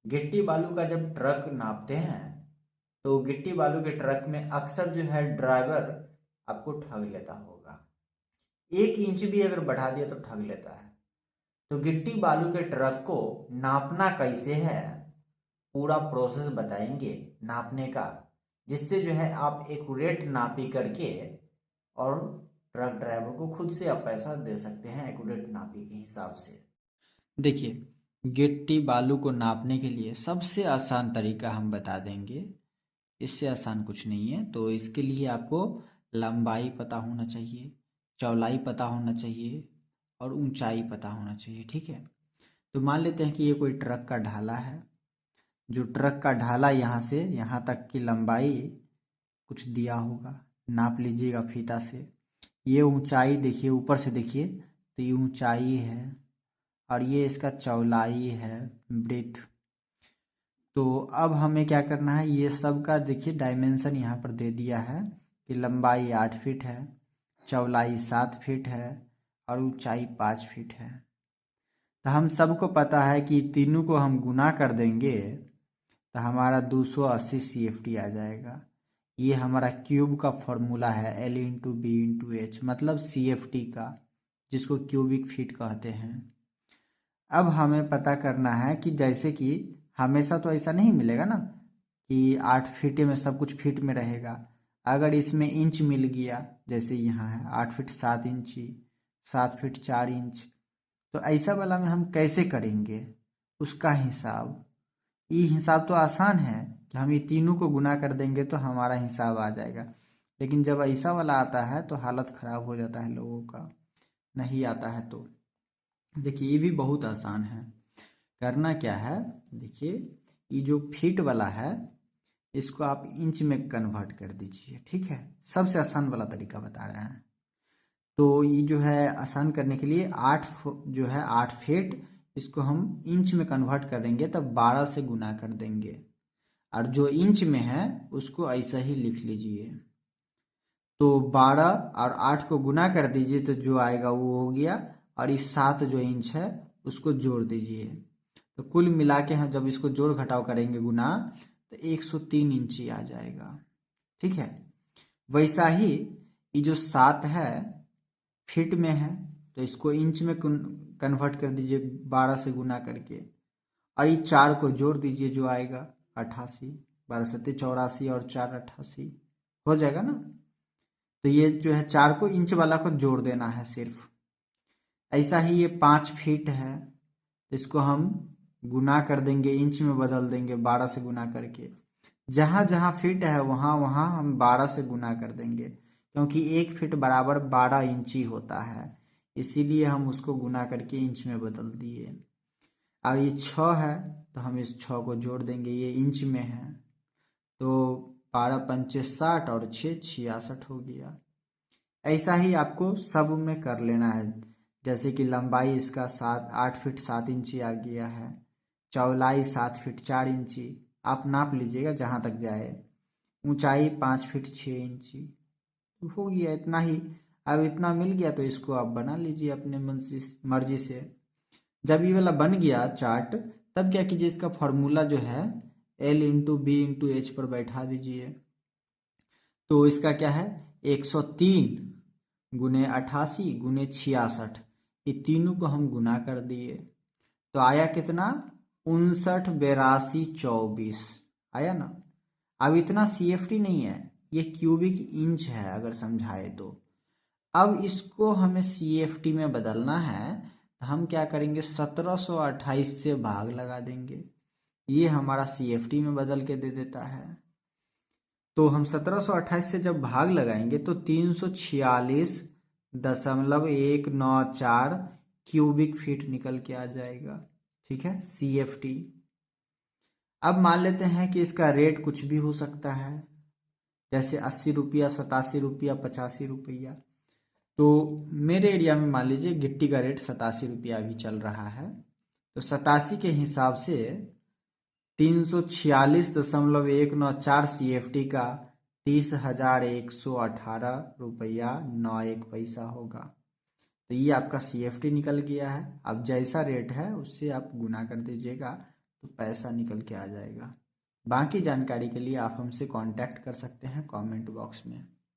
गिट्टी बालू का जब ट्रक नापते हैं तो गिट्टी बालू के ट्रक में अक्सर जो है ड्राइवर आपको ठग लेता होगा। 1 इंच भी अगर बढ़ा दिया तो ठग लेता है। तो गिट्टी बालू के ट्रक को नापना कैसे है, पूरा प्रोसेस बताएंगे नापने का, जिससे जो है आप एक्यूरेट नापी करके और ट्रक ड्राइवर को खुद से आप पैसा दे सकते हैं एक्यूरेट नापी के हिसाब से। देखिए, गिट्टी बालू को नापने के लिए सबसे आसान तरीका हम बता देंगे। इससे आसान कुछ नहीं है। तो इसके लिए आपको लंबाई पता होना चाहिए, चौड़ाई पता होना चाहिए और ऊंचाई पता होना चाहिए। ठीक है। तो मान लेते हैं कि ये कोई ट्रक का ढाला है। जो ट्रक का ढाला यहाँ से यहाँ तक की लंबाई कुछ दिया होगा, नाप लीजिएगा फीता से। ये ऊंचाई देखिए, ऊपर से देखिए तो ये ऊंचाई है और ये इसका चौड़ाई है, ब्रेथ। तो अब हमें क्या करना है, ये सब का देखिए डायमेंशन यहाँ पर दे दिया है कि लंबाई 8 फीट है, चौड़ाई 7 फीट है और ऊंचाई 5 फीट है। तो हम सबको पता है कि तीनों को हम गुना कर देंगे तो हमारा 280 CFT आ जाएगा। ये हमारा क्यूब का फॉर्मूला है, L/B/H, मतलब CFT का, जिसको क्यूबिक फीट कहते हैं। अब हमें पता करना है कि जैसे कि हमेशा तो ऐसा नहीं मिलेगा ना कि 8 फीट में सब कुछ फीट में रहेगा। अगर इसमें इंच मिल गया, जैसे यहाँ है 8 फीट 7 इंची, 7 फीट 4 इंच, तो ऐसा वाला में हम कैसे करेंगे उसका हिसाब। ये हिसाब तो आसान है कि हम ये तीनों को गुना कर देंगे तो हमारा हिसाब आ जाएगा। लेकिन जब ऐसा वाला आता है तो हालत ख़राब हो जाता है लोगों का, नहीं आता है। तो देखिए, ये भी बहुत आसान है। करना क्या है, देखिए ये जो फीट वाला है इसको आप इंच में कन्वर्ट कर दीजिए। ठीक है, सबसे आसान वाला तरीका बता रहे हैं। तो ये जो है आसान करने के लिए 8 फीट, इसको हम इंच में कन्वर्ट करेंगे तब 12 से गुना कर देंगे और जो इंच में है उसको ऐसा ही लिख लीजिए। तो 12 और 8 को गुना कर दीजिए तो जो आएगा वो हो गया, और इस 7 जो इंच है उसको जोड़ दीजिए। तो कुल मिला के हम जब इसको जोड़ घटाव करेंगे गुना, तो 103 इंची आ जाएगा। ठीक है। वैसा ही ये जो 7 है फीट में है तो इसको इंच में कन्वर्ट कर दीजिए 12 से गुना करके, और ये 4 को जोड़ दीजिए जो आएगा 88। 12 सत्ते 84 और 4 88 हो जाएगा ना। तो ये जो है 4 को इंच वाला को जोड़ देना है सिर्फ। ऐसा ही ये 5 फीट है तो इसको हम गुना कर देंगे, इंच में बदल देंगे 12 से गुना करके। जहाँ जहाँ फीट है वहाँ वहाँ हम 12 से गुना कर देंगे, क्योंकि 1 फीट बराबर 12 इंची होता है, इसीलिए हम उसको गुना करके इंच में बदल दिए। और ये 6 है तो हम इस 6 को जोड़ देंगे, ये इंच में है तो 12 पंचे 60 और 6 66 हो गया। ऐसा ही आपको सब में कर लेना है। जैसे कि लंबाई इसका 8 फीट 7 इंची आ गया है, चौड़ाई 7 फीट 4 इंची, आप नाप लीजिएगा जहाँ तक जाए, ऊंचाई 5 फीट 6 इंची, तो हो गया इतना ही। अब इतना मिल गया तो इसको आप बना लीजिए अपने मर्जी से। जब ये वाला बन गया चार्ट, तब क्या कीजिए, इसका फॉर्मूला जो है L/B/H पर बैठा दीजिए। तो इसका क्या है, 103 गुने 88 गुने 66, ये तीनों को हम गुना कर दिए तो आया कितना, 59 82 24 आया ना। अब इतना CFT नहीं है, ये क्यूबिक इंच है अगर समझाए तो। अब इसको हमें CFT में बदलना है तो हम क्या करेंगे, 1728 से भाग लगा देंगे, ये हमारा CFT में बदल के दे देता है। तो हम 1728 से जब भाग लगाएंगे तो 346.194 क्यूबिक फीट निकल के आ जाएगा। ठीक है, CFT। अब मान लेते हैं कि इसका रेट कुछ भी हो सकता है, जैसे 80 रुपया, 87 रुपया, 85 रुपया। तो मेरे एरिया में मान लीजिए गिट्टी का रेट 87 रुपया अभी चल रहा है, तो 87 के हिसाब से 346.194 CFT का 30,118 रुपया 91 पैसा होगा। तो ये आपका CFT निकल गया है। अब जैसा रेट है उससे आप गुना कर दीजिएगा तो पैसा निकल के आ जाएगा। बाकी जानकारी के लिए आप हमसे कांटेक्ट कर सकते हैं कमेंट बॉक्स में।